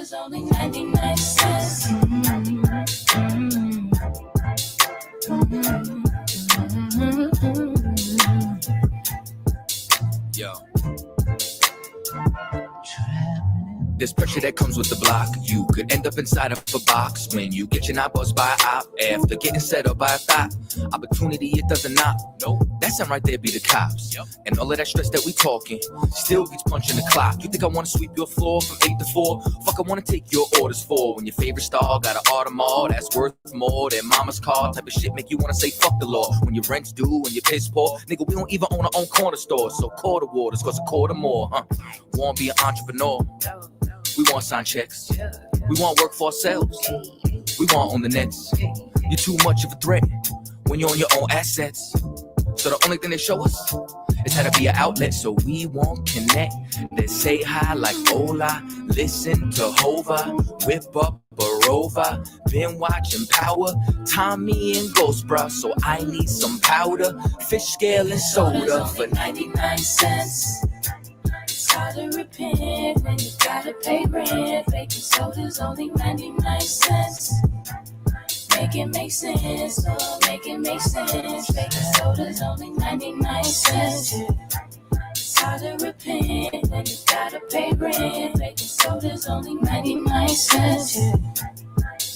soda's only 99 cents. Yo. There's pressure that comes with the block. You could end up inside of a box when you get your knob buzzed by a op after getting set up by a thought. Opportunity, it doesn't knock. No, that sound right there be the cops. Yep. And all of that stress that we talking still beats punching the clock. You think I want to sweep your floor from 8 to 4? Fuck, I want to take your orders for when your favorite star got an Audemars that's worth more than mama's car. Type of shit make you want to say fuck the law. When your rent's due and your piss poor, nigga, we don't even own our own corner store. So quarter waters cost a quarter more, huh? Want to be an entrepreneur? We want sign checks. We want work for ourselves. We want on the nets. You're too much of a threat when you're on your own assets. So the only thing they show us is how to be an outlet. So we won't connect. They say hi like hola. Listen to Hova. Whip up a Rover. Been watching Power. Tommy and Ghost Bruh. So I need some powder. Fish scale and soda for 99 cents. It's hard to repent when you gotta pay rent. Baking soda's only 99 cents. Make it make sense, oh, make it make sense. Baking soda's only 99 cents. It's hard to repent when you gotta pay rent. Baking soda's only 99 cents.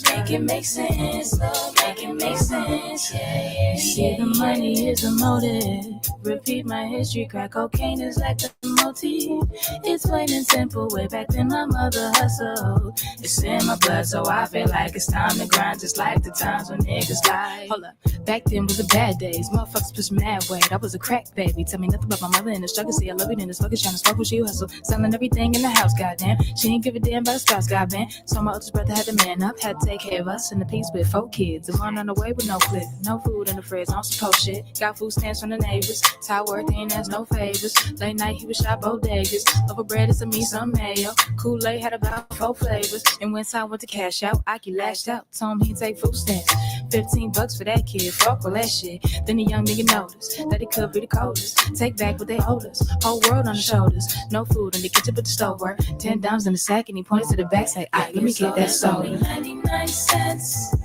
Make it make sense, oh, make it make sense. Yeah. See, the money is a motive. Repeat my history, crack cocaine is like the motif. It's plain and simple, way back then my mother hustled. It's in my blood, so I feel like it's time to grind, just like the times when niggas lied. Hold up, back then was the bad days, motherfuckers push mad weight. I was a crack baby, tell me nothing about my mother and the struggle. See, I love you in this fuckers trying to smoke when she hustle. Selling everything in the house, goddamn. She ain't give a damn about a spouse, goddamn. So my oldest brother had to man up, had to take care of us in the piece with 4 kids. The one on the way with no clip, no food in the fridge, on some post shit. Got food stamps from the neighbors. Ty worth ain't ask no favors. Late night he was shot bodegas. Over bread is a me some mayo. Kool-Aid had about 4 flavors. And when I went to cash out, Aki lashed out. Told him he'd take food stamps. $15 for that kid. Fuck all that shit. Then the young nigga noticed that he could be the coldest. Take back what they owed us. Whole world on the shoulders. No food in the kitchen but the stove work. $10 in the sack and he points to the back. Say, let me get that soda. 99 cents.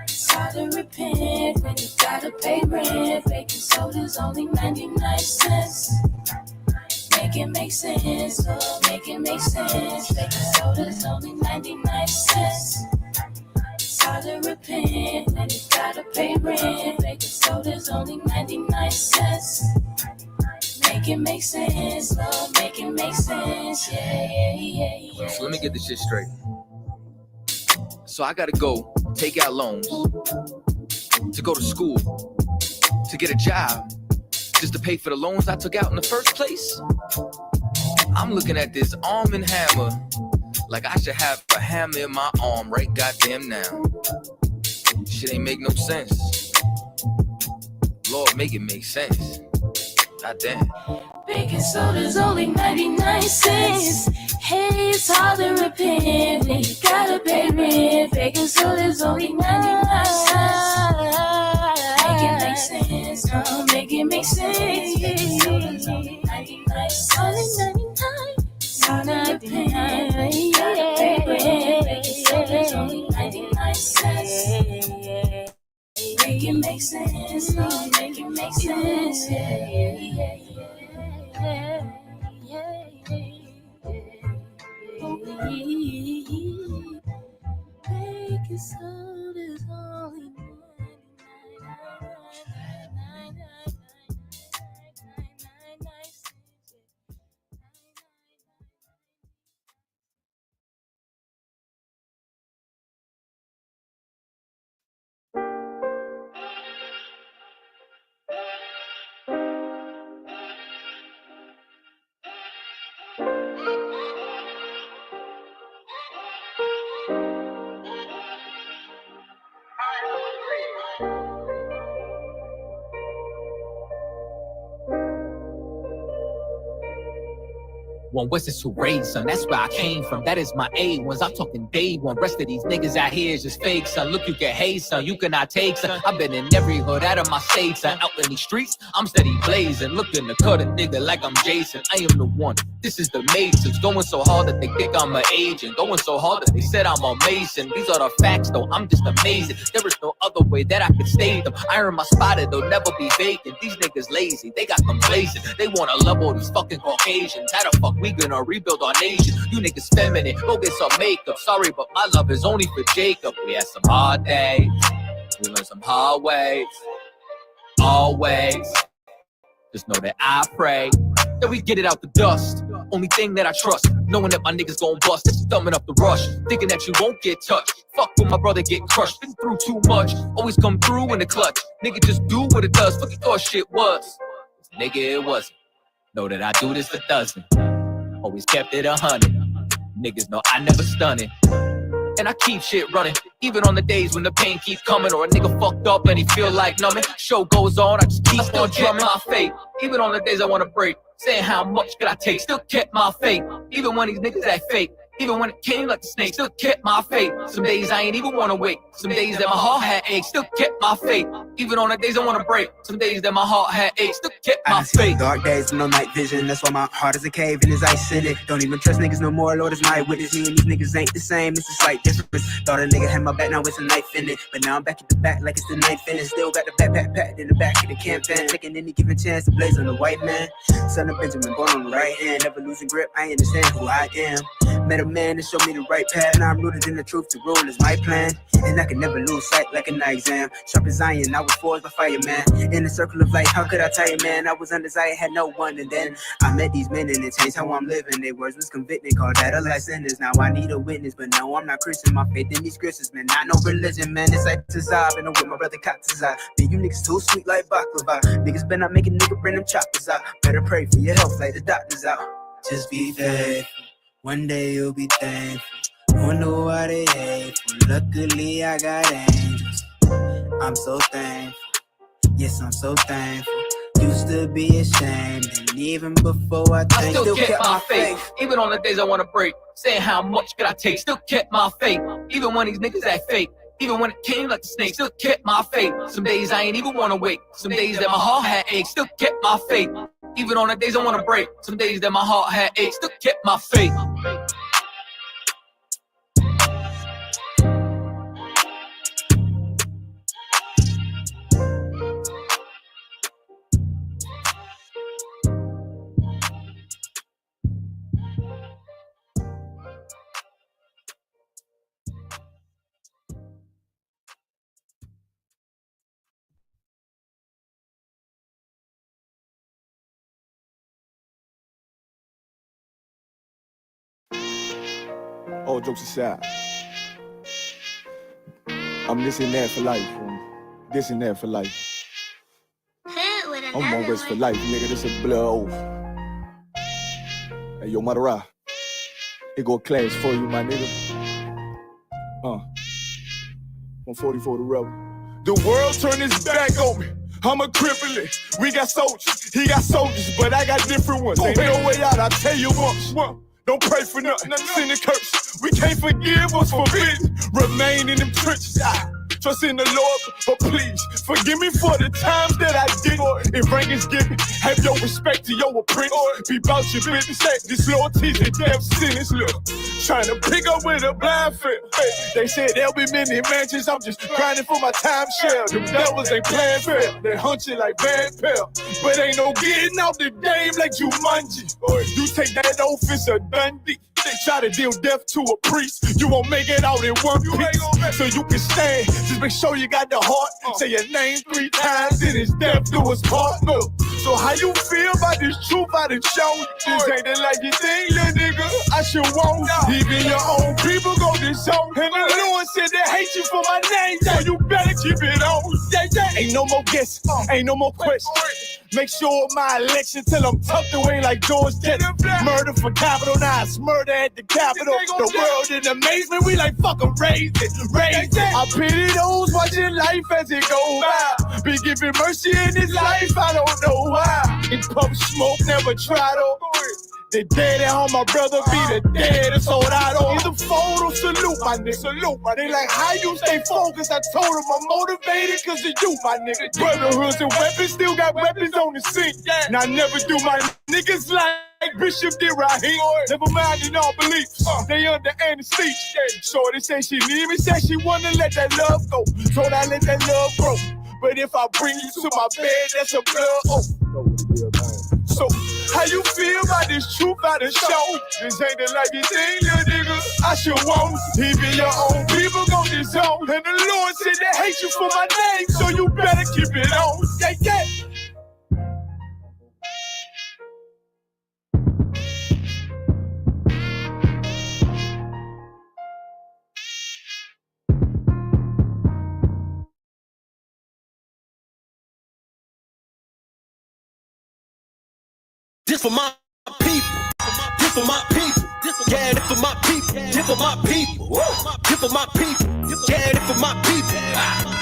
It's hard to repent when you gotta pay rent. Baking soda's only 99 cents. Make it make sense, oh, make it make sense. Baking soda's only 99 cents. It's hard to repent when you gotta pay rent. Baking soda's only 99 cents. Make it make sense, oh, make it make sense. Yeah. So let me get this shit straight. So I gotta go take out loans to go to school, to get a job, just to pay for the loans I took out in the first place? I'm looking at this arm and hammer like I should have a hammer in my arm right goddamn now. Shit ain't make no sense. Lord, make it make sense. Goddamn. Baking soda's only 99 cents. Hey, it's hard to repent when you gotta pay rent. Baking soda's only 99 cents. Make it make sense, oh, make it make sense. Baking soda's only 99 cents. It's hard to repent when you gotta pay rent. Baking soda's only 99 cents. Make it make sense, oh, make it make sense. Baking soda's only 99. One West is who raised, son. That's where I came from. That is my A1s. I'm talking day one. Rest of these niggas out here is just fake, son. Look, you can hate, son. You cannot take, son. I've been in every hood out of my state, son. Out in these streets, I'm steady blazing. Looking to cut a nigga like I'm Jason. I am the one. This is the Matrix. Going so hard that they think I'm an agent. Going so hard that they said I'm a Mason. These are the facts, though. I'm just amazing. There is no other way that I can state them. I earn my spot, it'll never be vacant. These niggas lazy. They got complacent. They wanna level these fucking Caucasians. How the fuck we gonna rebuild our nation? You niggas feminine, go get some makeup. Sorry, but my love is only for Jacob. We had some hard days, we learned some hard ways. Always, just know that I pray that we get it out the dust. Only thing that I trust, knowing that my niggas gon' bust. That's thumbing up the rush, thinking that you won't get touched. Fuck when my brother get crushed, been through too much. Always come through in the clutch. Nigga just do what it does, fuck you thought shit was. Nigga, it wasn't. Know that I do this for dozen. Always kept it 100. Niggas know I never stunning. And I keep shit running, even on the days when the pain keep coming, or a nigga fucked up and he feel like numbing. Show goes on, I just keep on drumming my faith. Even on the days I wanna break, saying how much could I take, still kept my faith. Even when these niggas act fake, even when it came like a snake, still kept my faith. Some days I ain't even wanna wait, some days that my heart had aches, still kept my faith. Even on the days I wanna break, some days that my heart had aches, still kept my faith. Dark days, no night vision, that's why my heart is a cave and there's ice in it. Don't even trust niggas no more, Lord is my witness. Me and these niggas ain't the same, it's a slight difference. Thought a nigga had my back, now it's a knife in it. But now I'm back at the back like it's the ninth inning. Still got the backpack packed in the back of the campaign, taking any given chance to blaze on the white man. Son of Benjamin, born on the right hand, never losing grip, I understand who I am. Met a man that showed me the right path, now I'm rooted in the truth, to rule is my plan. And I can never lose sight like an eye exam. Sharp as iron, I was forged by fire, man. In the circle of life, how could I tell you, man? I was undesired, had no one, and then I met these men and it changed how I'm living. Their words was convicting, called that a life sentence. Now I need a witness, but no, I'm not Christian. My faith in these scriptures, man, not no religion, man. It's like Tazab, and I'm with my brother Katazab. Man, you niggas too sweet like baklava. Niggas better not make a nigga bring them choppers out. Better pray for your health like the doctors out. Just be faithful, one day you'll be thankful. Wonder why they hate, but luckily I got angels. I'm so thankful, yes I'm so thankful. Used to be ashamed, and even before I changed, still kept my faith. Even on the days I wanna break, saying how much could I take, still kept my faith. Even when these niggas act fake, even when it came like a snake, still kept my faith. Some days I ain't even wanna wait, some days that my heart had aches, still kept my faith. Even on the days I wanna break, some days that my heart had aches, still kept my faith. All jokes aside, I'm this and that for life. This and that for life. I'm one West for life, nigga. This a blood oath. Hey, yo, Madara. Here go a class for you, my nigga. 144 the rebel. The world turned its back on me. I'm a cripple. We got soldiers, he got soldiers, but I got different ones. Ain't no way out, I'll tell you once. Don't pray for nothing, sin and curse. We can't forgive what's forbidden. Remain in them trenches. Trust in the Lord, but please forgive me for the times that I did. If rank is given, have your respect to your apprentice. Be about your business. This loyalty's a death sentence. Look, trying to pick up with a blind field. They said there'll be many mansions. I'm just grinding for my time share. Them devils ain't playing fair. They hunt you like bad pill. But ain't no getting out the game like Jumanji. You take that oath, it's a Dundee. They try to deal death to a priest. You won't make it out in one piece. So you can stand. Just make sure you got the heart. Say your name 3 times, then it's death do us part. So how you feel about this truth I done shown? This ain't the like you think, little nigga. I should want. Even your own people go this zone. And the Lord said they hate you for my name. So you better keep it on. Ain't no more guessing. Ain't no more questions. Make sure my election till I'm tucked away like George Jetson. Murder for capital, now it's murder at the Capitol. The world in amazement, we like fuck 'em, raise it, raise it. I pity those watching life as it go by. Be giving mercy in this life, I don't know why. In pub smoke, never try to. The dead at home, my brother be the dead and sold out on the photo. Salute, my nigga. Salute, my nigga. They like, how you stay focused? I told them I'm motivated cause of you, my nigga. Brotherhoods and weapons, still got weapons on the scene. And I never do my niggas like Bishop did right here. Never mind in all beliefs, they under anesthesia. Shorty say she need me, say she wanna let that love go. So I let that love grow. But if I bring you to my bed, that's a blood oath. So, how you feel about this truth out of show? This ain't the life you think, little nigga. I should want. Even your own people gon' disown. And the Lord said they hate you for my name, so you better keep it on. Yeah, yeah. This for my people. This for my people. Yeah, this for my people. This for my people. This for my people. Yeah, this for my people.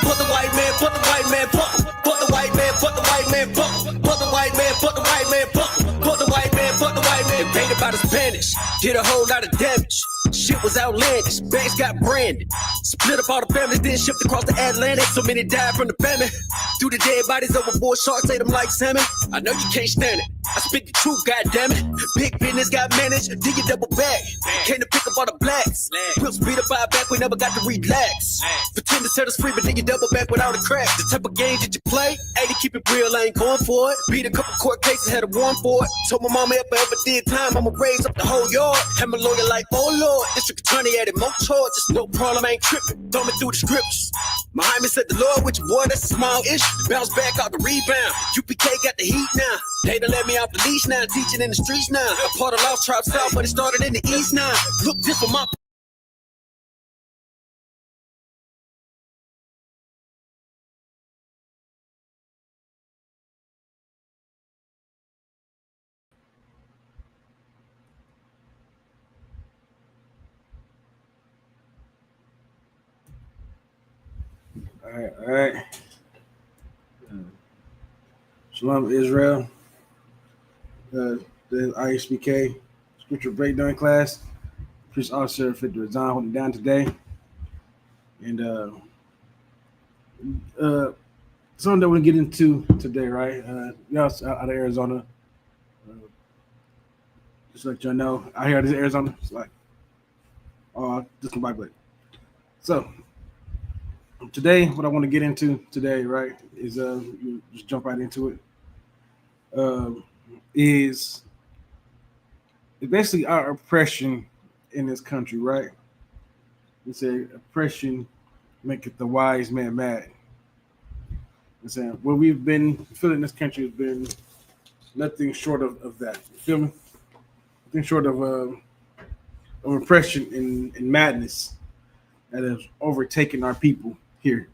Fuck the white man, fuck the white man, fuck. Fuck the white man, fuck the white man, fuck. Fuck the white man, fuck the white man, fuck. Fuck the white man, fuck the white man. Painted by the Spanish. Did a whole lot of damage. Shit was outlandish. Banks got branded. Split up all the families, then shipped across the Atlantic. So many died from the famine. Threw the dead bodies overboard, sharks ate them like salmon. I know you can't stand it. I speak the truth, goddammit. Big business got managed, dig it double back. Came to pick up all the blacks. We'll speed up our back, we never got to relax. Pretend to set us free, but dig it double back without a crack. The type of game that you play, ain't to keep it real, I ain't going for it. Beat a couple court cases, had a warrant for it. Told my mama if I ever did time, I'ma raise up the whole yard. Had my lawyer like, oh Lord, district attorney added more charges. No problem, I ain't tripping, thumbing through the scriptures. Muhammad said the Lord with your boy, that's a small issue. Bounce back out the rebound, UPK got the heat now. They done let me off the leash now, teaching in the streets now. A part of Lost Tribe South, but it started in the East now. Look, this for my All right. Shalom Israel. The ISUPK scripture breakdown class. Priest Officer Fit to resign holding down today. And something that we're gonna get into today, right? Y'all out of Arizona. Just to let y'all know, out here in Arizona, it's like just come back late. So today, what I want to get into today, right, is you just jump right into it. Is basically our oppression in this country, right? It's a oppression maketh the wise man mad. I'm saying what we've been feeling in this country has been nothing short of that. You feel me? Nothing short of oppression and madness that has overtaken our people here.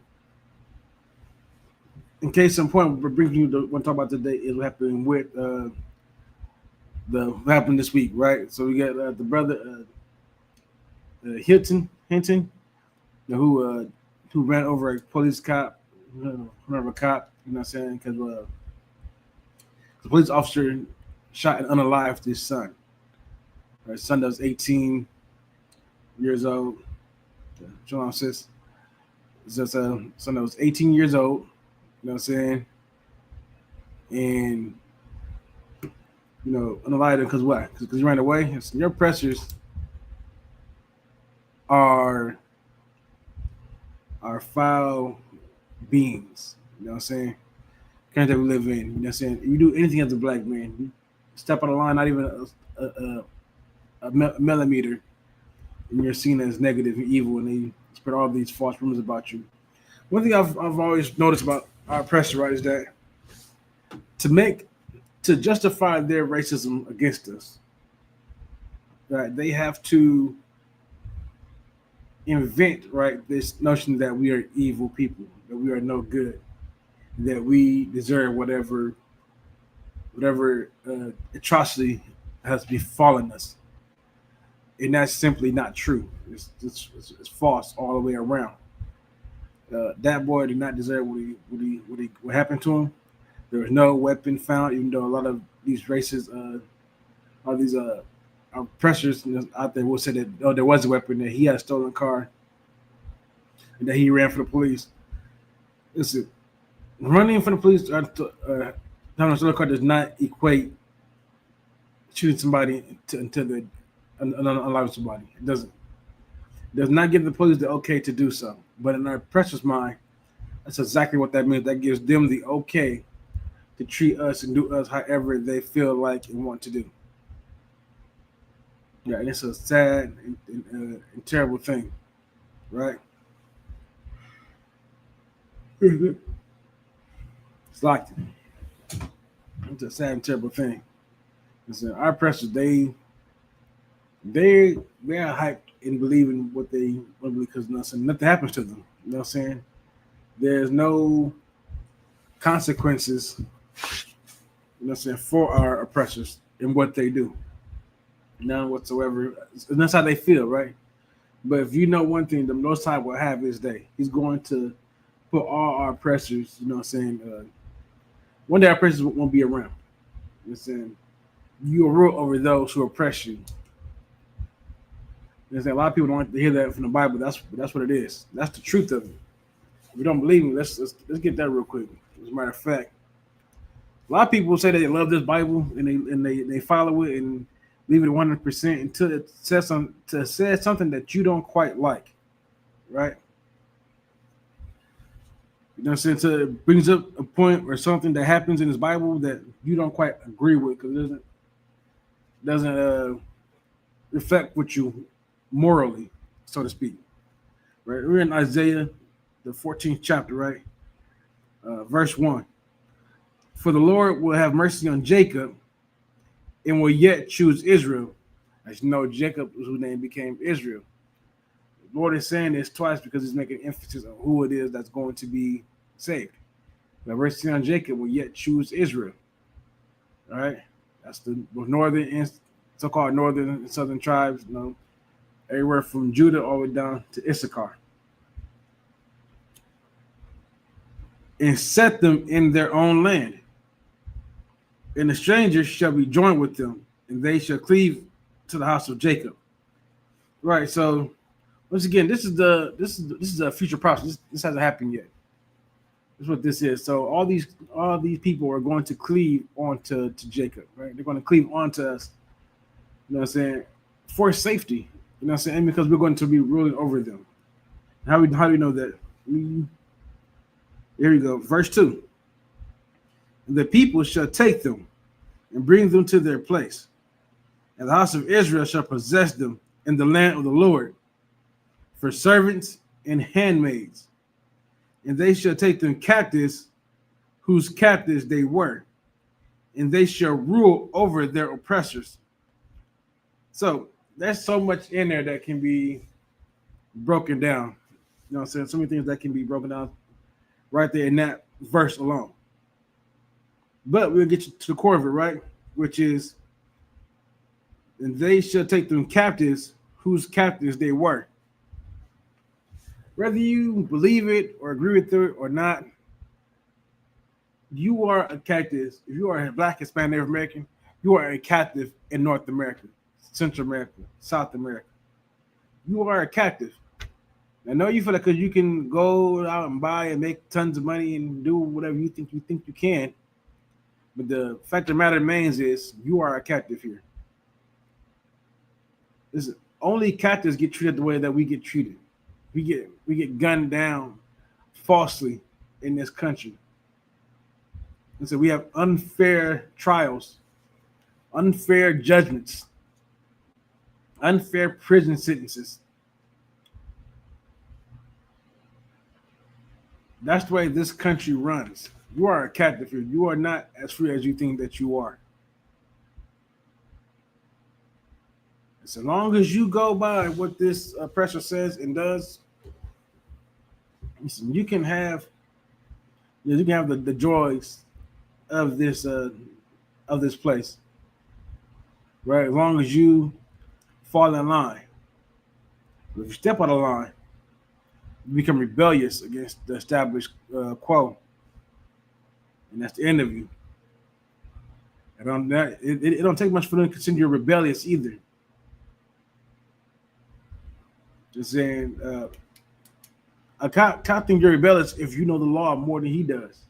In case in point, we're bringing you what I'm talking about today is what happened with what happened this week, right? So we got the brother Hinton, who ran over a police cop, another cop, you know what I'm saying? Because the police officer shot and unalived his son. His son that was 18 years old. Shalom, sis. It's son that was 18 years old. You know what I'm saying? And unalived him because what? Because he ran away. So your oppressors are foul beings. You know what I'm saying? Country that we live in. You know what I'm saying? If you do anything as a black man, you step on the line, not even a millimeter, and you're seen as negative and evil, and they spread all these false rumors about you. One thing I've always noticed about our oppressor, right, is that to justify their racism against us, right, they have to invent, right, this notion that we are evil people, that we are no good, that we deserve whatever atrocity has befallen us, and that's simply not true. It's false all the way around. That boy did not deserve what happened to him. There was no weapon found, even though a lot of these races all these oppressors out there will say that there was a weapon, that he had a stolen car, and that he ran for the police. Listen, running for the police having a stolen car does not equate shooting somebody until they unalive somebody. It doesn't. It does not give the police the okay to do so. But in our oppressor's mind, that's exactly what that means. That gives them the okay to treat us and do us however they feel like and want to do. Yeah, and it's a sad and terrible thing, right? It's like it's a sad and terrible thing. Listen, our oppressors, they're hyped and believe in what they want to believe because nothing happens to them. You know what I'm saying? There's no consequences, you know what I'm saying, for our oppressors in what they do. None whatsoever. And that's how they feel, right? But if you know one thing, the Most High will have his day. He's going to put all our oppressors, you know what I'm saying, one day our oppressors won't be around. You know what I'm saying? You will rule over those who oppress you. A lot of people don't like to hear that from the Bible. That's what it is. That's the truth of it. If you don't believe me, let's get that real quick. As a matter of fact, a lot of people say that they love this Bible and they follow it and leave it 100% until it says something that you don't quite like, right? You know what I'm saying? So it brings up a point or something that happens in this Bible that you don't quite agree with because it doesn't reflect with you morally, so to speak. Right? We're in Isaiah, the 14th chapter, right? Verse 1. For the Lord will have mercy on Jacob and will yet choose Israel. As you know, Jacob, whose name became Israel. The Lord is saying this twice because he's making emphasis on who it is that's going to be saved. The mercy on Jacob will yet choose Israel. All right? That's the northern and so-called northern and southern tribes, you know, everywhere from Judah all the way down to Issachar. And set them in their own land. And the strangers shall be joined with them, and they shall cleave to the house of Jacob. Right. So once again, this is a future process. This hasn't happened yet. That's what this is. So all these people are going to cleave onto Jacob, right? They're going to cleave onto us. You know what I'm saying? For safety. You know what I'm saying? And because we're going to be ruling over them. How do we know that? Here we go. Verse 2. The people shall take them and bring them to their place. And the house of Israel shall possess them in the land of the Lord for servants and handmaids. And they shall take them captives, whose captives they were. And they shall rule over their oppressors. So there's so much in there that can be broken down. You know what I'm saying? So many things that can be broken down right there in that verse alone. But we'll get you to the core of it, right? Which is, and they shall take them captives, whose captives they were. Whether you believe it or agree with it or not, you are a captive. If you are a Black, Hispanic, Native American, you are a captive in North America, Central America, South America. You are a captive. I know you feel like because you can go out and buy and make tons of money and do whatever you think you can. But the fact of the matter remains is you are a captive here. Only captives get treated the way that we get treated. We get gunned down falsely in this country. And so we have unfair trials, unfair judgments, unfair prison sentences. That's the way this country runs. You are a captive here. You are not as free as you think that you are. So long as you go by what this oppressor says and does, listen, you can have the joys of this place, right? As long as you fall in line. But if you step out of line, you become rebellious against the established quo, and that's the end of you. It don't take much for them to consider you rebellious either. Just saying, a cop think you're rebellious if you know the law more than he does.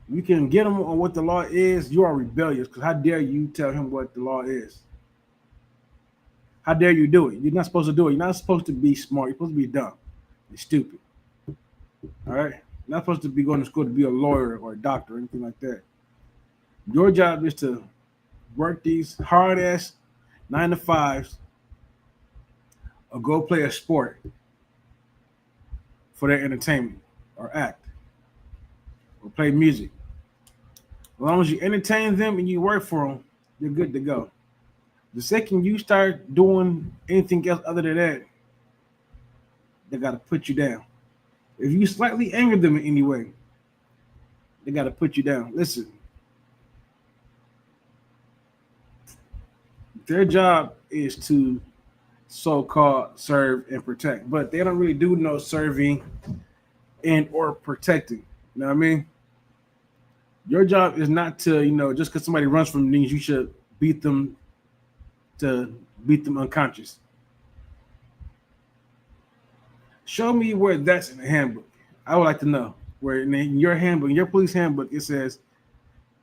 You can get him on what the law is, you are rebellious, because how dare you tell him what the law is? How dare you do it? You're not supposed to do it. You're not supposed to be smart. You're supposed to be dumb. You're stupid. All right? You're not supposed to be going to school to be a lawyer or a doctor or anything like that. Your job is to work these hard-ass 9-to-5s or go play a sport for their entertainment or act or play music. As long as you entertain them and you work for them, you're good to go. The second you start doing anything else other than that, they got to put you down. If you slightly anger them in any way, they got to put you down. Listen, their job is to so-called serve and protect, but they don't really do no serving and or protecting. You know what I mean? Your job is not to, just because somebody runs from things, you should beat them unconscious. Show me where that's in the handbook. I would like to know where in your handbook, in your police handbook, it says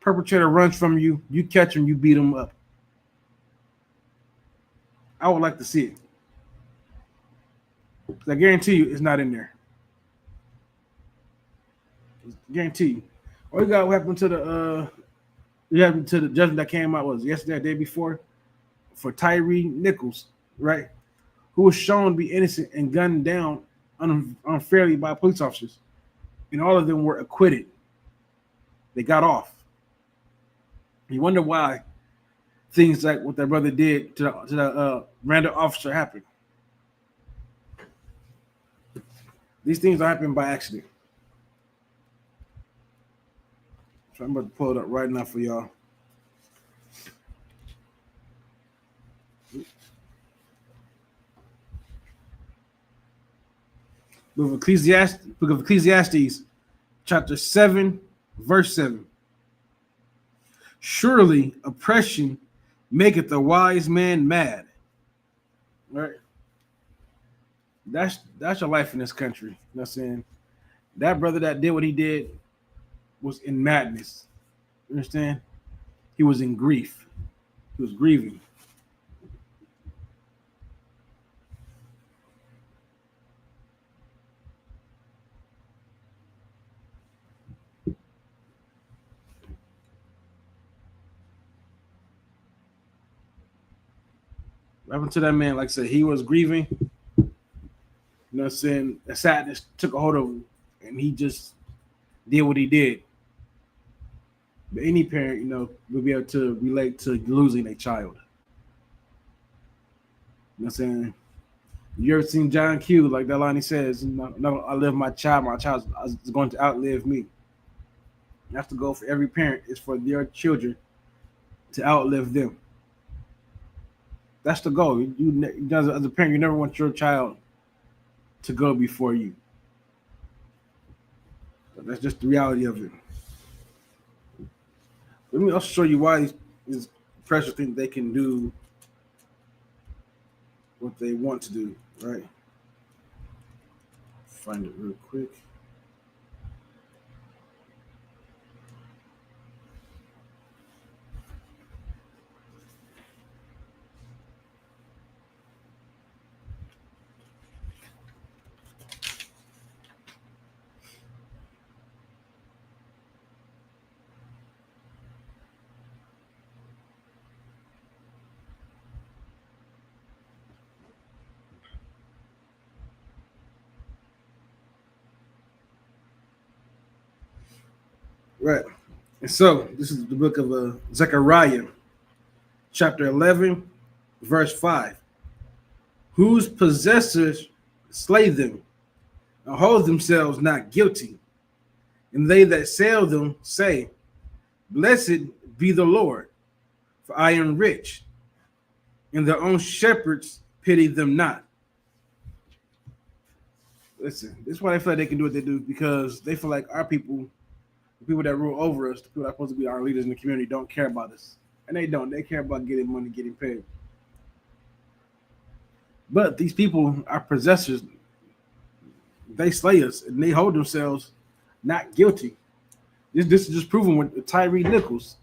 perpetrator runs from you, you catch him, you beat him up. I would like to see it. I guarantee you it's not in there. I guarantee you. Or you got what happened to the judgment that came out was yesterday, the day before, for Tyree Nichols, right? Who was shown to be innocent and gunned down unfairly by police officers. And all of them were acquitted. They got off. You wonder why things like what their brother did to the random officer happened. These things are happening by accident. So I'm about to pull it up right now for y'all. Book of Ecclesiastes, chapter 7, verse 7. Surely oppression maketh a wise man mad. Right? That's your life in this country. You know what I'm saying? That brother that did what he did was in madness. You understand? He was in grief. He was grieving. What happened to that man? Like I said, he was grieving. You know what I'm saying? The sadness took a hold of him, and he just did what he did. But any parent, will be able to relate to losing a child. You know what I'm saying? You ever seen John Q, like that line he says, no, I live my child is going to outlive me. That's the goal for every parent, is for their children to outlive them. That's the goal. You as a parent, you never want your child to go before you. But that's just the reality of it. Let me also show you why these pressure think they can do what they want to do, right? Find it real quick. Right. And so this is the book of Zechariah, chapter 11, verse 5. Whose possessors slay them and hold themselves not guilty, and they that sell them say, Blessed be the Lord, for I am rich, and their own shepherds pity them not. Listen, this is why they feel like they can do what they do, because they feel like our people The people that rule over us, the people that are supposed to be our leaders in the community, don't care about us. And they don't. They care about getting money, getting paid. But these people, our possessors, they slay us and they hold themselves not guilty. This is just proven with Tyree Nichols.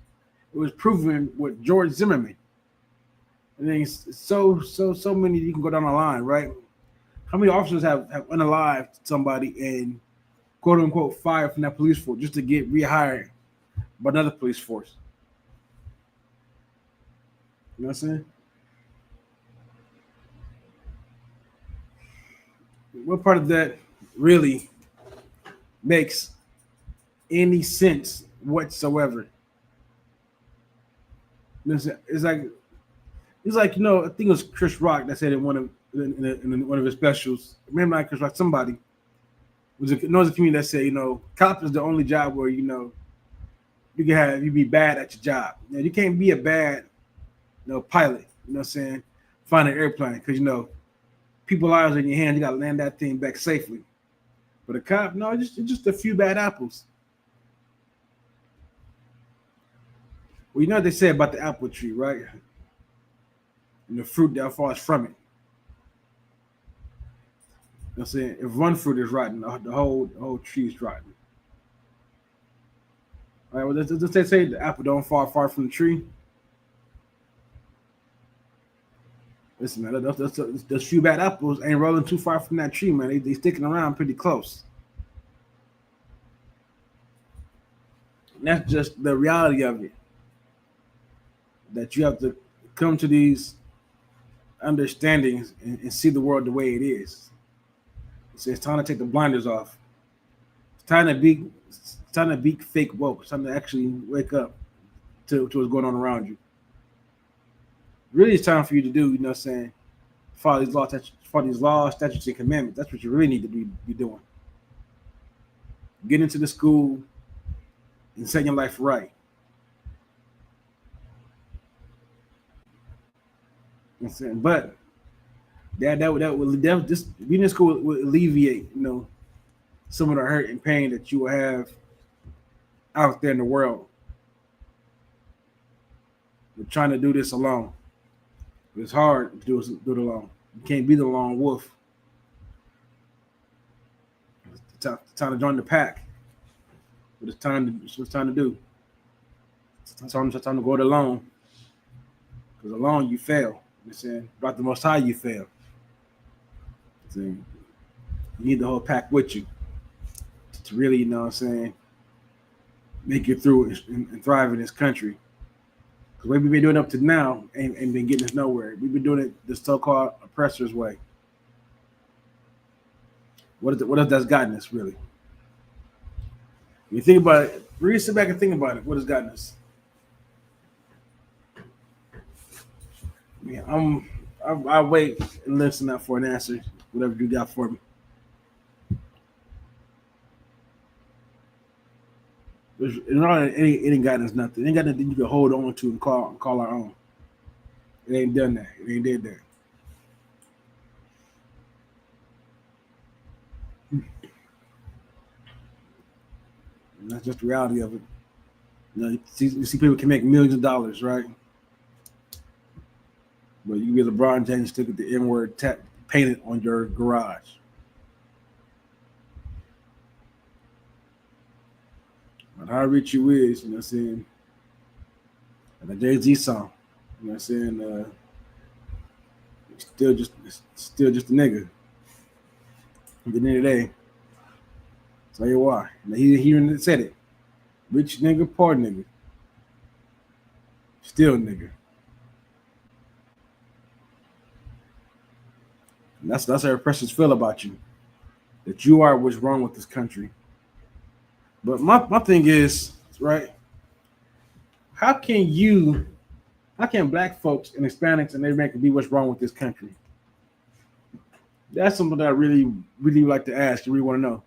It was proven with George Zimmerman. And then so many you can go down the line, right? How many officers have unalived somebody and quote unquote fired from that police force just to get rehired by another police force? You know what I'm saying? What part of that really makes any sense whatsoever? It's like I think it was Chris Rock that said in one of his specials. Remember, like Chris Rock, somebody was a comedian that said, cop is the only job where you be bad at your job. You can't be a bad pilot. You know what I'm saying? Flying an airplane because people lives in your hand. You got to land that thing back safely. But a cop, no, it's just a few bad apples. Well, you know what they say about the apple tree, right? And the fruit that falls from it. You know what I'm saying? If one fruit is rotten, the whole tree is rotten. All right, well, let's say the apple don't fall far from the tree. Listen, man, those few bad apples ain't rolling too far from that tree, man. They sticking around pretty close. And that's just the reality of it. That you have to come to these understandings and see the world the way it is. So it's time to take the blinders off. It's time to be fake woke. It's time to actually wake up to what's going on around you. Really, it's time for you to do, you know what I'm saying, follow these laws, statutes, and commandments. That's what you really need to be doing. Get into the school and set your life right. You know what I'm saying? But that just being in school will alleviate, some of the hurt and pain that you will have out there in the world. We're trying to do this alone. It's hard to do it alone. You can't be the lone wolf. It's time to join the pack. But it's time to do. It's time to go it alone. Because alone you fail. You know what I'm saying? About the Most High you fail. You need the whole pack with you to really, you know what I'm saying, make it through and thrive in this country. Because what we've been doing up to now ain't been getting us nowhere. We've been doing it the so-called oppressor's way. What has that gotten us, really? When you think about it, really sit back and think about it. What has gotten us? Yeah, I'll wait and listen out for an answer, whatever you got for me. It ain't gotten us nothing. It ain't got nothing you can hold on to and call our own. It ain't done that. It ain't did that. And that's just the reality of it. You see people can make millions of dollars, right? But you get LeBron James stick with the N-word painted on your garage. But how rich you is, you know what I'm saying? And the Jay-Z song, you know what I'm saying? Still just a nigga. At the end of the day, tell you why. Now he said it. Rich nigga, poor nigga. Still nigga. And that's how oppressors feel about you. That you are what's wrong with this country. But my thing is, right, how can black folks and Hispanics and everybody be what's wrong with this country? That's something that I really, really like to ask. You really want to know.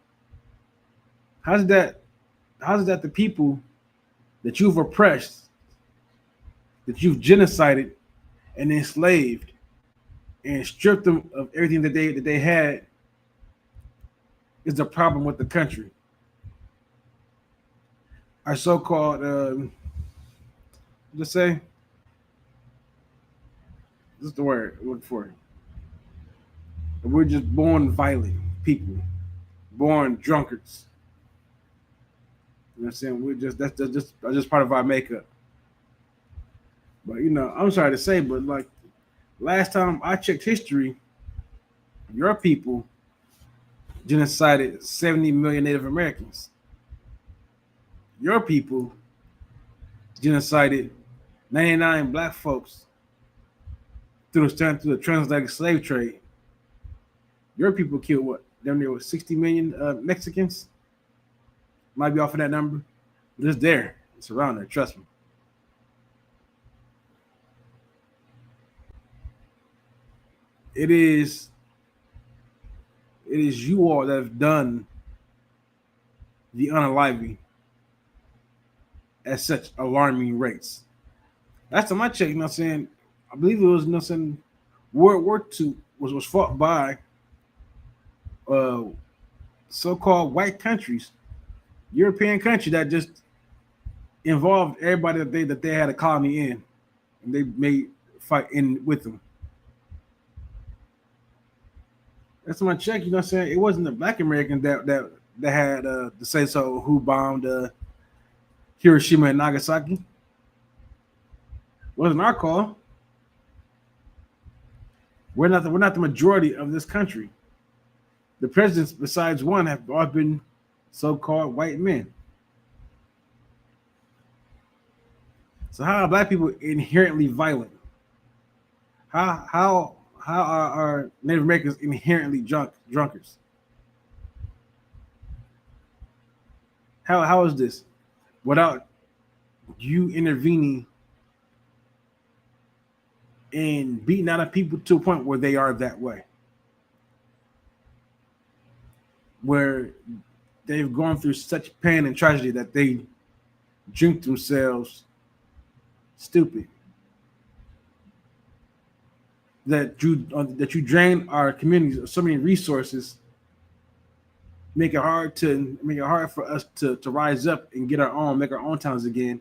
How's that the people that you've oppressed, that you've genocided and enslaved and stripped them of everything that they had is the problem with the country? our so-called, let's say, this is the word I'm looking for. We're just born violent people, born drunkards. You know what I'm saying? We're just that's just part of our makeup. But I'm sorry to say, but like last time I checked history, your people genocided 70 million Native Americans. Your people genocided 99 black folks through the transatlantic slave trade. Your people killed what? Damn near 60 million Mexicans. Might be off of that number. But it's there. It's around there. Trust me. It is. It is you all that have done the unaliving at such alarming rates. Last time I checked, what I'm saying, I believe it was, saying, World War II was fought by uh, so-called white countries, European country that just involved everybody that they had a colony in, and they made fight in with them. That's my check. What I'm saying, it wasn't the black Americans that had the say so who bombed Hiroshima and Nagasaki. It wasn't our call. We're not the majority of this country. The presidents, besides one, have all been so-called white men. So how are black people inherently violent? How are our Native Americans inherently drunkards? How is this? Without you intervening and beating out of people to a point where they are that way, where they've gone through such pain and tragedy that they drink themselves stupid. That you drain our communities of so many resources, make it hard for us to rise up and make our own towns again.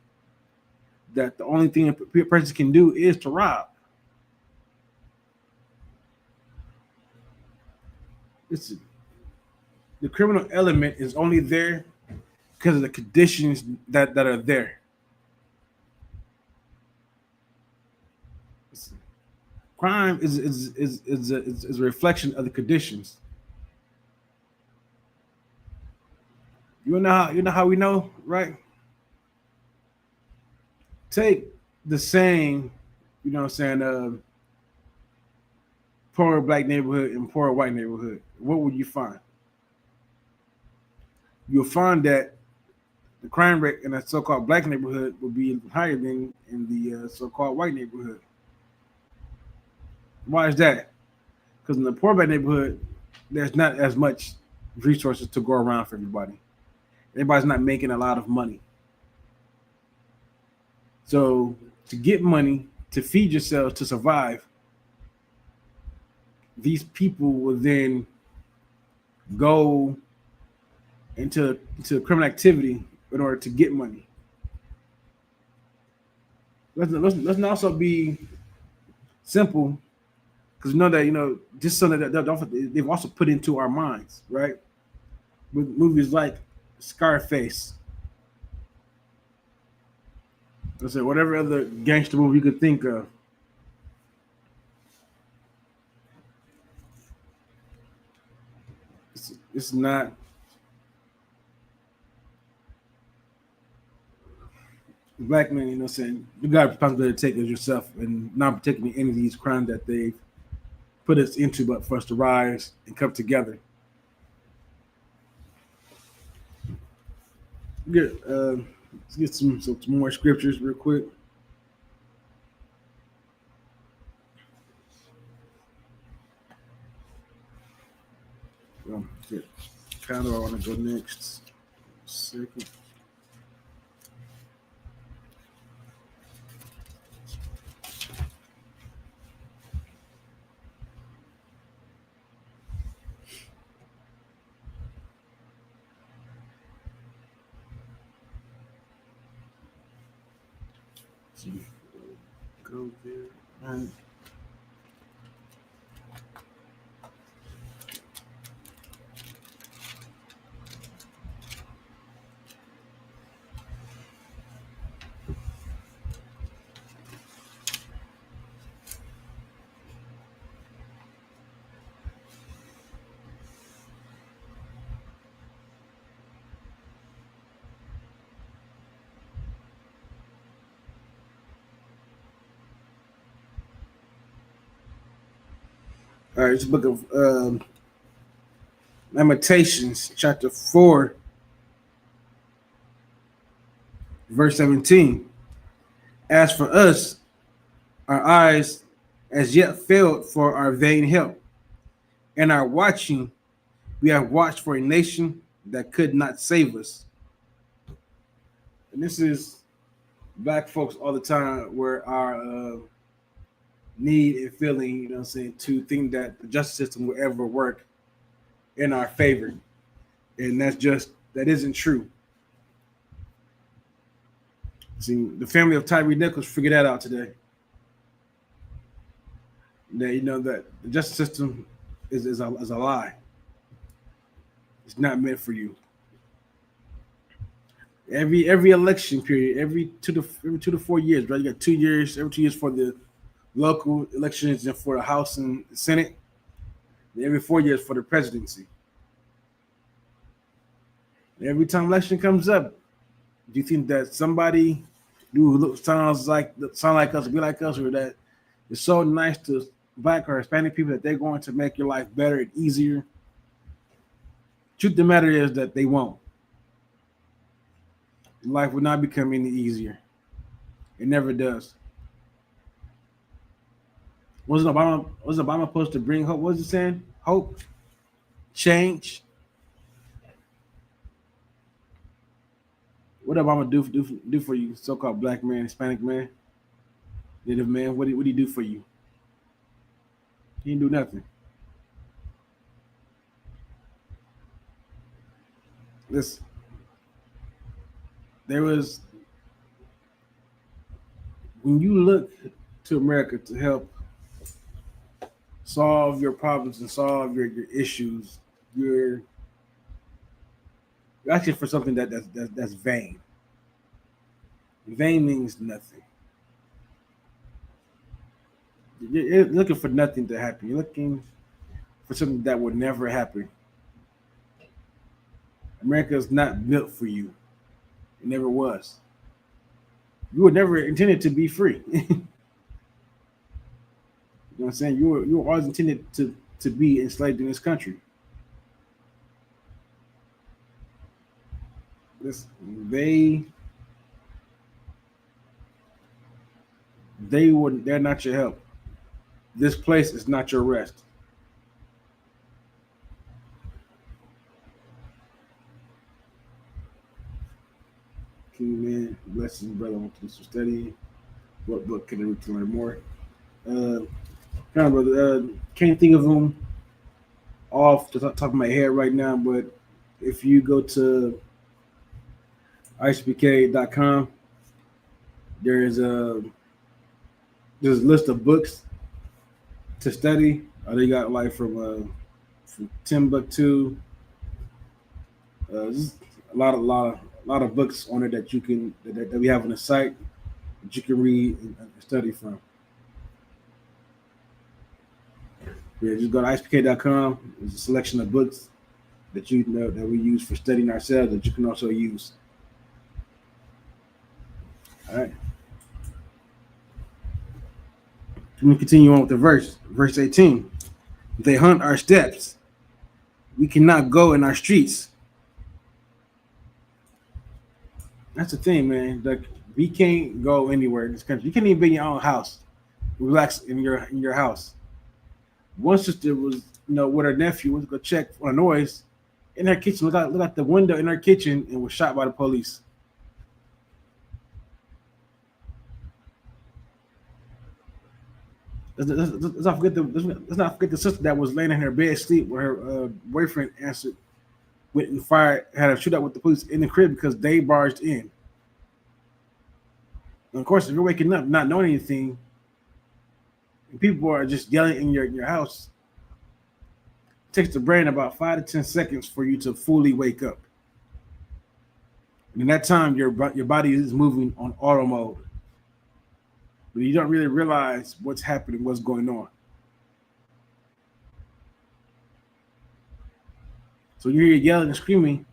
That the only thing a person can do is to rob. Listen, the criminal element is only there because of the conditions that are there. Listen, crime is a reflection of the conditions. You know how we know, right? Take the same, what I'm saying, poor black neighborhood and poor white neighborhood. What would you find? You'll find that the crime rate in a so-called black neighborhood will be higher than in the so-called white neighborhood. Why is that? Because in the poor black neighborhood, there's not as much resources to go around for everybody. Everybody's not making a lot of money. So to get money, to feed yourselves, to survive, these people will then go into criminal activity in order to get money. Let's also be simple, because we know that just something that they've also put into our minds, right? With movies like Scarface. Let's say whatever other gangster movie you could think of. It's not. Black men, what I'm saying, you got a responsibility to take as yourself and not particularly any of these crimes that they've put us into, but for us to rise and come together. Good. Let's get some more scriptures real quick. Kind of, I want to go next. Second. see. Go there. And all right, it's the book of Lamentations, chapter 4, verse 17. As for us, our eyes as yet failed for our vain help, and our watching, we have watched for a nation that could not save us. And this is black folks all the time, where our need and feeling, you know what I'm saying, to think that the justice system will ever work in our favor. And that isn't true. See, the family of Tyree Nichols figured that out today. That that the justice system is a lie. It's not meant for you. Every election period, every 2 to 4 years, right? You got 2 years, every 2 years for the local elections and for the House and the Senate, and every 4 years for the presidency. And every time election comes up, do you think that somebody who sounds like us, be like us, or that is so nice to Black or Hispanic people that they're going to make your life better and easier? Truth of the matter is that they won't. Life will not become any easier. It never does. Wasn't Obama supposed to bring hope? What was it saying? Hope, change. What did Obama do for you, so-called Black man, Hispanic man, Native man? What did he do for you? He didn't do nothing. Listen, when you look to America to help solve your problems and solve your issues, you're asking for something that's vain. Vain means nothing. You're looking for nothing to happen. You're looking for something that would never happen. America is not built for you. It never was. You were never intended to be free. You know what I'm saying? You were always intended to be enslaved in this country. They're not your help. This place is not your rest. King man, blessings, brother. I want to do some study. What book can I read to learn more? Brother. Can't think of them off the top of my head right now, but if you go to ISUPK.com, there's a list of books to study. They got like from Timbuktu. Just a lot of books on it that you can that we have on the site that you can read and study from. Yeah, just go to ISUPK.com. There's a selection of books that that we use for studying ourselves that you can also use. All right. Let me continue on with the verse. Verse 18. They hunt our steps. We cannot go in our streets. That's the thing, man. Like, we can't go anywhere in this country. You can't even be in your own house. Relax in your house. One sister was, with her nephew, went to go check for a noise in her kitchen. Look out the window in her kitchen and was shot by the police. Let's not forget the sister that was laying in her bed asleep where her boyfriend went and fired, had a shootout with the police in the crib because they barged in. And of course, if you're waking up not knowing anything, and people are just yelling in your house, it takes the brain about 5 to 10 seconds for you to fully wake up. And in that time, your body is moving on auto mode, but you don't really realize what's happening, what's going on. So you hear yelling and screaming,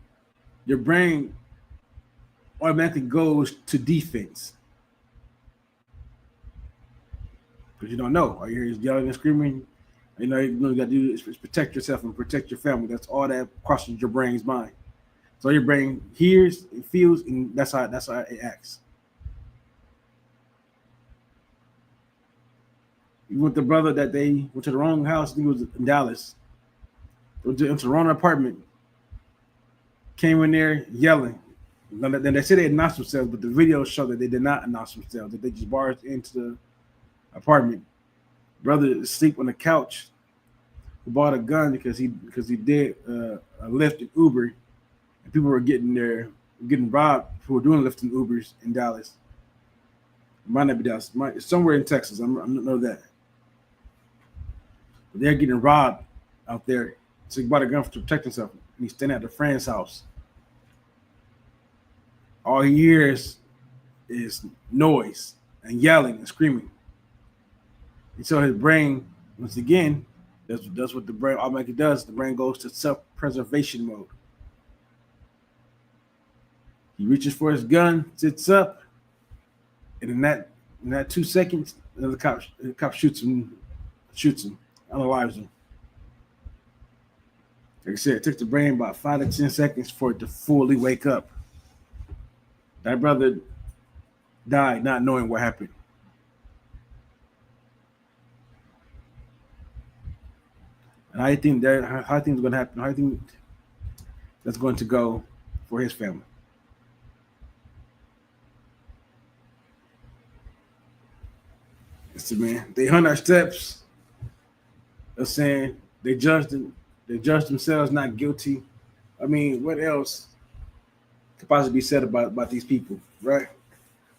your brain automatically goes to defense because you don't know. All you hear is yelling and screaming. You got to do is protect yourself and protect your family. That's all that crosses your brain's mind. So your brain hears, it feels, and that's how it acts. You with the brother that they went to the wrong house, I think it was in Dallas. Went to the wrong apartment. Came in there yelling. Then they said they announced themselves, but the video showed that they did not announce themselves. That they just barged into the apartment. Brother is asleep on the couch. Who bought a gun because he did a Lyft and Uber, and people were getting robbed who were doing Lyft and Ubers in Dallas. It might not be Dallas. It's somewhere in Texas. I don't know that. But they're getting robbed out there. So he bought a gun to protect himself. And he's standing at a friend's house. All he hears is noise and yelling and screaming. And so his brain, once again, that's what the brain automatically does. The brain goes to self-preservation mode. He reaches for his gun, sits up, and in that 2 seconds, the cop shoots him, unalives him. Like I said, it took the brain about 5 to 10 seconds for it to fully wake up. That brother died not knowing what happened. And how do you think it's going to happen? How do you think that's going to go for his family? Listen, man, they hunt our steps. They're saying they judge themselves not guilty. I mean, what else could possibly be said about these people, right?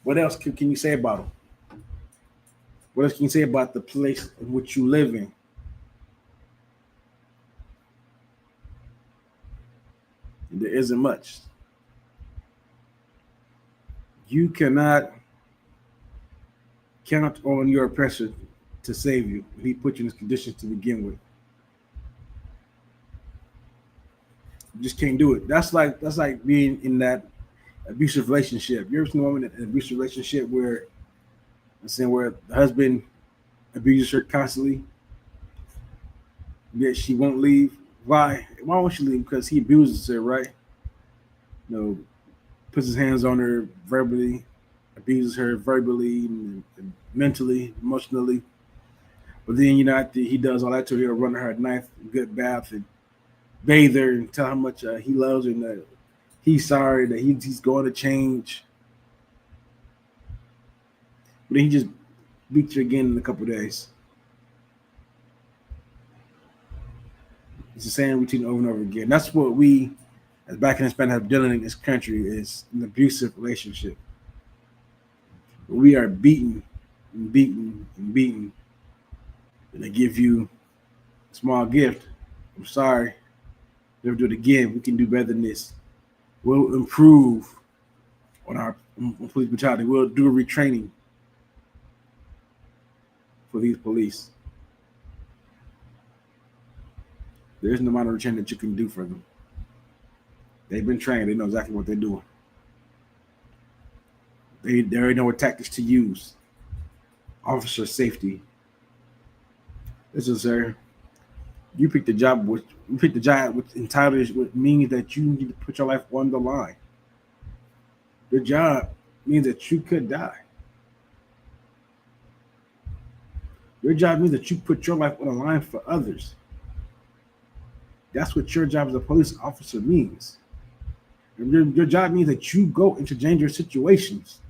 What else can you say about them? What else can you say about the place in which you live in? There isn't much. You cannot count on your oppressor to save you when he put you in this condition to begin with. You just can't do it. That's like being in that abusive relationship. You ever seen a woman in an abusive relationship where the husband abuses her constantly, yet she won't leave? Why won't she leave? Because he abuses her, right? Puts his hands on her verbally, abuses her verbally and mentally, emotionally. But then, after he does all that to her, he'll run her a nice, good bath and bathe her and tell how much he loves her and that he's sorry, that he's going to change. But then he just beats her again in a couple of days. It's the same routine over and over again. That's what we, as Black and Hispanic, have dealing in this country is an abusive relationship. We are beaten and beaten and beaten. And they give you a small gift. I'm sorry. Never do it again. We can do better than this. We'll improve on police brutality. We'll do a retraining for these police. There isn't no amount of retraining that you can do for them. They've been trained. They know exactly what they're doing. They already know what tactics to use. Officer safety. Listen, sir. You picked the job with entitled, which means that you need to put your life on the line. Your job means that you could die. Your job means that you put your life on the line for others. That's what your job as a police officer means. Your job means that you go into dangerous situations,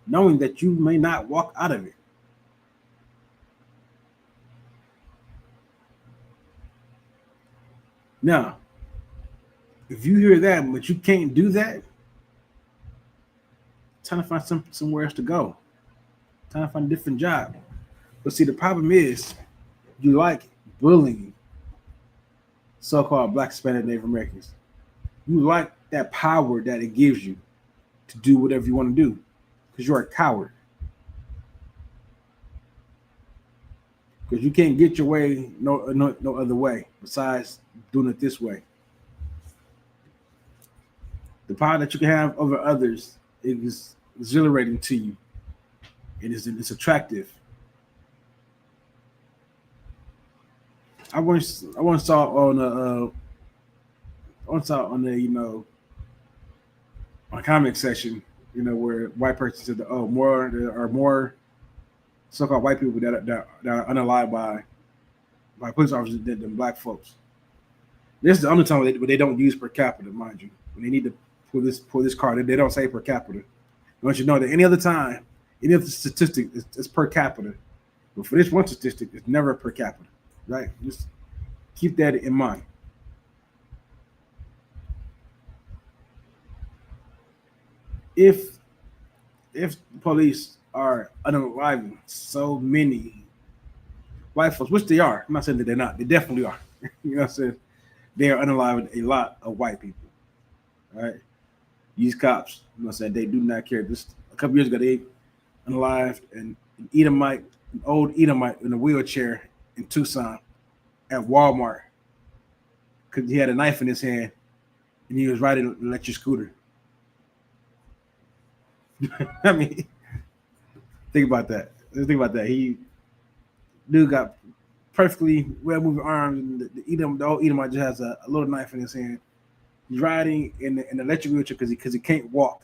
knowing that you may not walk out of it. Now, if you hear that, but you can't do that, time to find somewhere else to go. Time to find a different job. But see, the problem is you like bullying so-called Black, Hispanic, Native Americans. You like that power that it gives you to do whatever you want to do because you're a coward. Because you can't get your way no other way besides doing it this way. The power that you can have over others is exhilarating to you. It's attractive. I once saw on the on a comic section, where white person said, "Oh, there are more so-called white people that are unalived by police officers than black folks." This is the only time where they don't use per capita, mind you. When they need to pull this card, they don't say per capita. I want you to know that any other time, any other statistic is per capita, but for this one statistic, it's never per capita. Right? Just keep that in mind. If police are unaliving so many white folks, which they are, I'm not saying that they're not, they definitely are. You know what I'm saying? They are unaliving a lot of white people. Right? These cops, I'm not saying they do not care. Just a couple years ago, they unalived an old Edomite in a wheelchair in Tucson at Walmart because he had a knife in his hand and he was riding an electric scooter. I mean, think about that. Dude got perfectly well moving arms, and the old Edomite just has a little knife in his hand. He's riding in an electric wheelchair because he can't walk,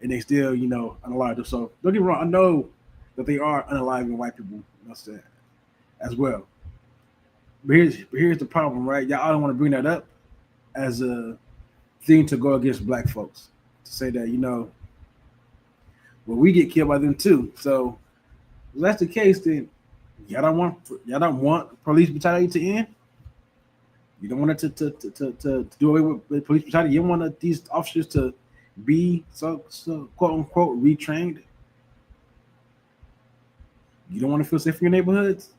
and they still unalive. So don't get me wrong. I know that they are unaliving white people. As well. But here's the problem, right? Y'all don't want to bring that up as a thing to go against black folks. To say that, well, we get killed by them too. So if that's the case, then y'all don't want police brutality to end. You don't want it to do away with police brutality. You don't want these officers to be so quote unquote retrained. You don't want to feel safe in your neighborhoods,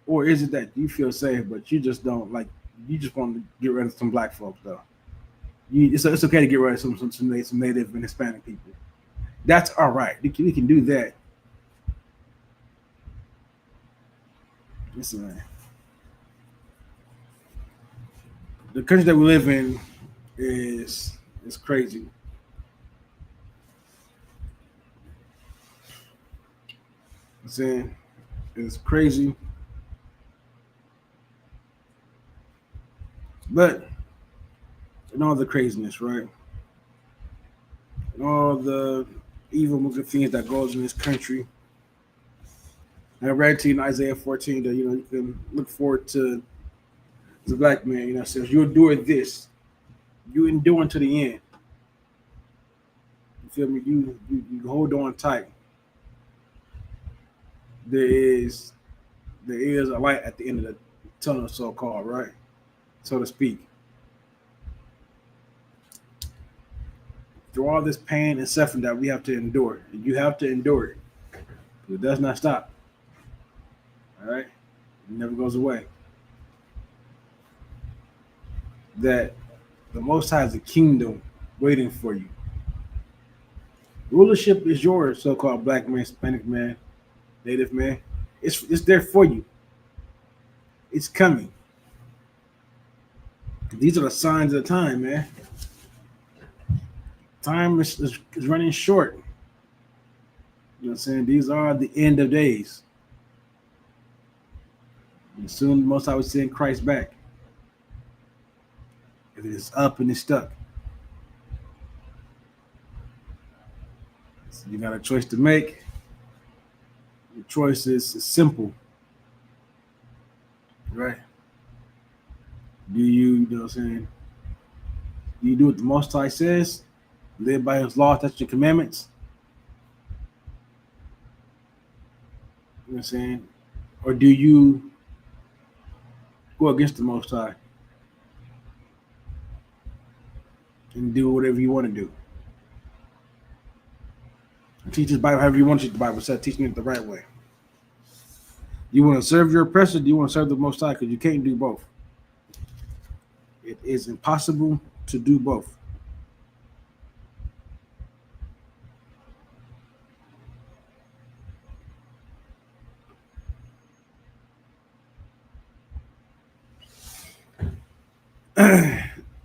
or is it that you feel safe but you just don't like? You just want to get rid of some black folks, though. It's okay to get rid of some Native and Hispanic people. That's all right. We can do that. Listen, man. The country that we live in is crazy. I'm saying it's crazy, but and all the craziness, right? And all the evil moving things that goes in this country. And I read to you in Isaiah 14 that you can look forward to the black man. Says you endure this, you endure to the end. You feel me? You hold on tight. There is a light at the end of the tunnel, so called, right? So to speak. Through all this pain and suffering that we have to endure, and you have to endure it. It does not stop. All right? It never goes away. That the Most High is a kingdom waiting for you. Rulership is yours, so-called black man, Hispanic man, Native man. It's there for you. It's coming. These are the signs of the time, man. Time is running short. You know what I'm saying? These are the end of days. And soon, most I would send Christ back. If it is up and it's stuck. So you got a choice to make. The choice is simple. Right? Do you know what I'm saying? Do you do what the Most High says? Live by his law, touch your commandments? You know what I'm saying? Or do you go against the Most High and do whatever you want to do? Teach this Bible however you want to teach the Bible. Instead of teaching it the right way. You want to serve your oppressor? Do you want to serve the Most High? Because you can't do both. It is impossible to do both.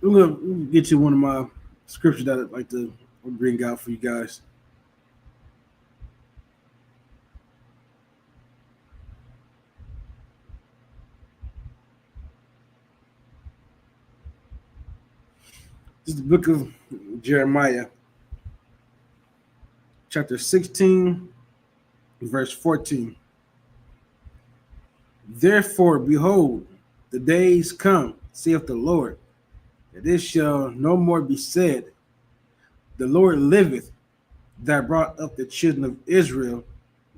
We're gonna get you one of my scriptures that I'd like to bring out for you guys. This is the book of Jeremiah, chapter 16, verse 14. Therefore, behold, the days come, saith the Lord, that it shall no more be said, the Lord liveth, that brought up the children of Israel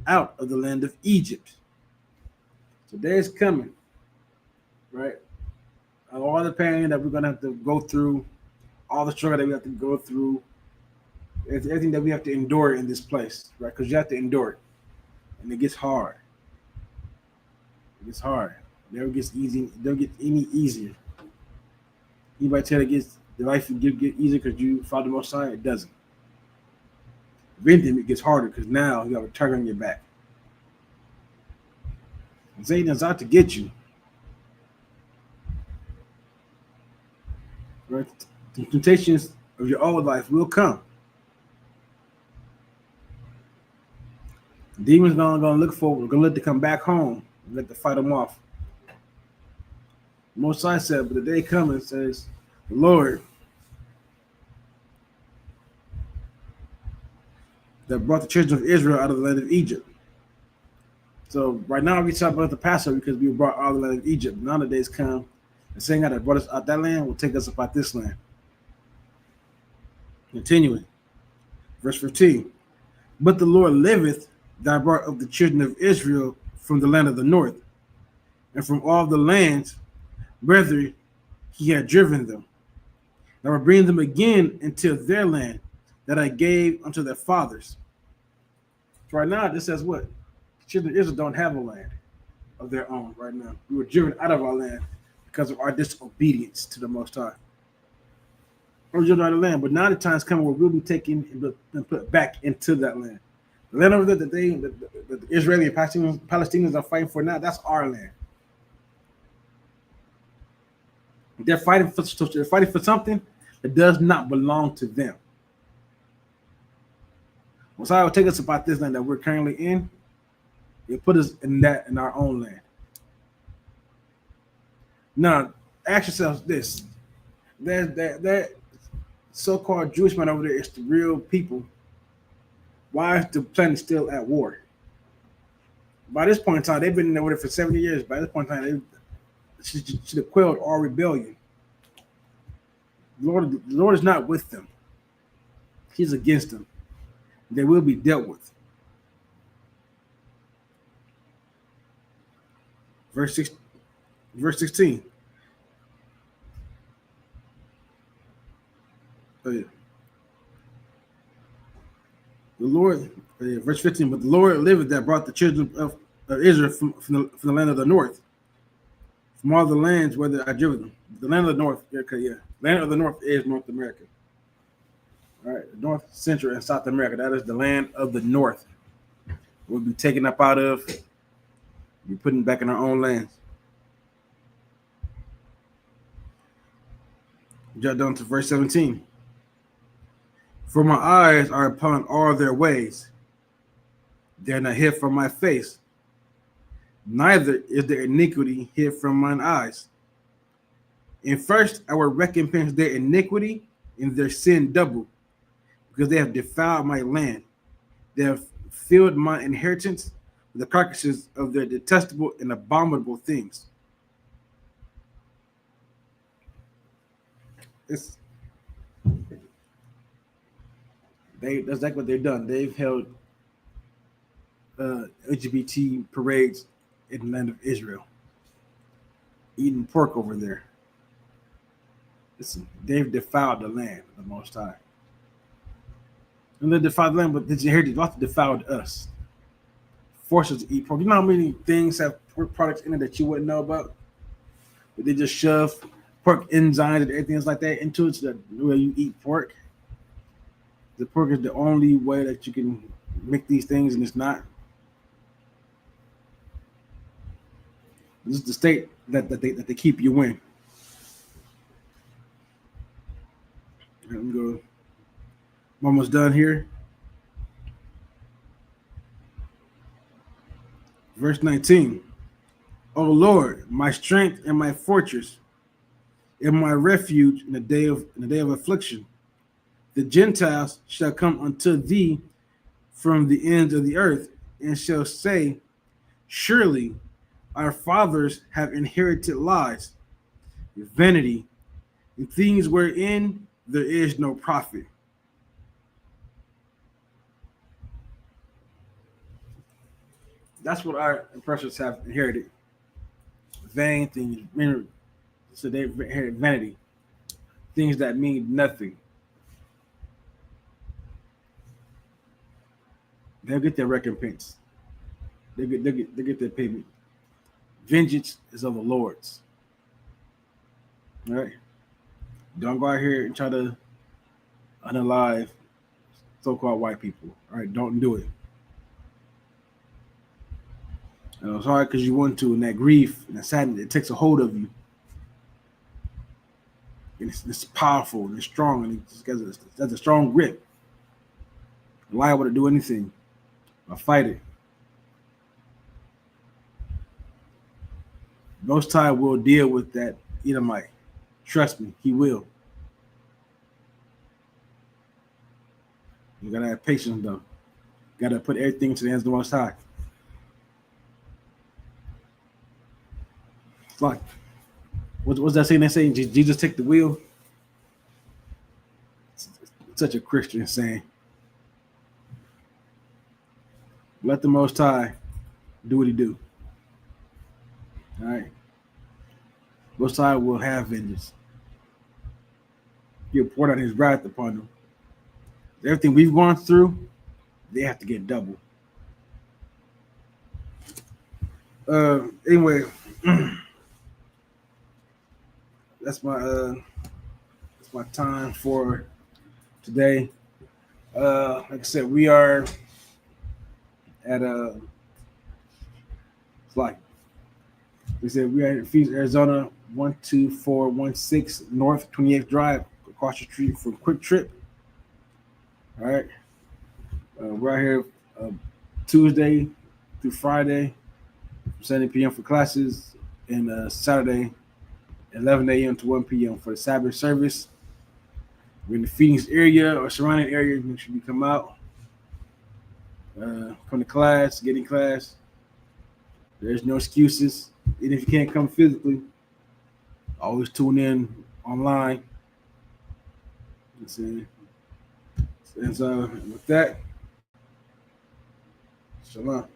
out of the land of Egypt. So days coming, right? All the pain that we're going to have to go through, all the struggle that we have to go through, everything that we have to endure in this place, right? Because you have to endure it. And it gets hard. It gets hard. It never gets easy. It don't get any easier. Anybody tell the life get easier because you follow the Most High? It doesn't. If anything, it gets harder because now you have a target on your back. And Satan is out to get you. Right? The temptations of your old life will come. Demons gonna look forward. We're gonna let them come back home and let them fight them off. Most High said, but the day coming, says the Lord that brought the children of Israel out of the land of Egypt. So right now we talk about the Passover because we were brought out of the land of Egypt. Now the days come, the same God that brought us out that land will take us up out this land. Continuing, verse 15. But the Lord liveth, that brought up the children of Israel from the land of the north, and from all the lands, whither he had driven them. I will bring them again into their land that I gave unto their fathers. So right now, this says what? The children of Israel don't have a land of their own right now. We were driven out of our land because of our disobedience to the Most High. We're driven out of the land, but now the time's coming where we'll be taken and put back into that land. The land over there that the Israeli and Palestinians are fighting for now, that's our land. They're fighting for something that does not belong to them. Messiah will take us about this land that we're currently in. He'll put us in our own land. Now, ask yourselves this: that so-called Jewish man over there is the real people. Why is the planet still at war? By this point in time, they've been over there for 70 years. By this point in time, they should have quelled all rebellion. The Lord is not with them. He's against them. They will be dealt with. Verse 16. Oh, yeah. The Lord, verse 15, but the Lord liveth that brought the children of Israel from the land of the north, from all the lands where I driven them. The land of the north, yeah. Land of the north is North America. All right, North, Central, and South America. That is the land of the north. We'll be taken up out of, be putting back in our own lands. Jump down to verse 17. For my eyes are upon all their ways. They are not hid from my face. Neither is their iniquity hid from mine eyes. And first I will recompense their iniquity and their sin double, because they have defiled my land. They have filled my inheritance with the carcasses of their detestable and abominable things. That's exactly what they've done. They've held LGBT parades in the land of Israel, eating pork over there. Listen, they've defiled the land of the Most High. And they defiled the land, but did you hear? They also defiled us. Forced us to eat pork. You know how many things have pork products in it that you wouldn't know about? But they just shove pork enzymes and everything else like that into it so that where you eat pork. The pork is the only way that you can make these things, and it's not. This is the state that they keep you in. Let me go. I'm almost done here. Verse 19. O Lord, my strength and my fortress, and my refuge in the day of affliction. The Gentiles shall come unto thee from the ends of the earth, and shall say, surely our fathers have inherited lies, vanity, and things wherein there is no profit. That's what our oppressors have inherited. Vain things. So they inherit vanity. Things that mean nothing. They'll get their recompense. They get their payment. Vengeance is of the Lord's. All right? Don't go out here and try to unalive so-called white people. All right? Don't do it. It's hard because you want to, and that grief and that sadness, it takes a hold of you. And it's powerful and it's strong, and it has a strong grip. Liable to do anything or fight it. Most High will deal with that Edomite. Trust me, he will. You gotta have patience, though. You gotta put everything into the hands of the Most High. It's like, what's that saying? They say Jesus take the wheel. It's such a Christian saying. Let the Most High do what he do. All right. Most High will have vengeance. He'll pour out his wrath upon them. Everything we've gone through, they have to get double. Anyway, that's my time for today. Like I said, we are at like we said, we are in Phoenix, Arizona, 12416 North 28th Drive, across the street from Quick Trip. All right, we're out here Tuesday through Friday, from 7 p.m. for classes, and Saturday, 11 a.m. to 1 p.m. for the Sabbath service. We're in the Phoenix area or surrounding areas. Make sure you come out, come to class, get in class. There's no excuses. Even if you can't come physically, always tune in online. And so with that, shalom.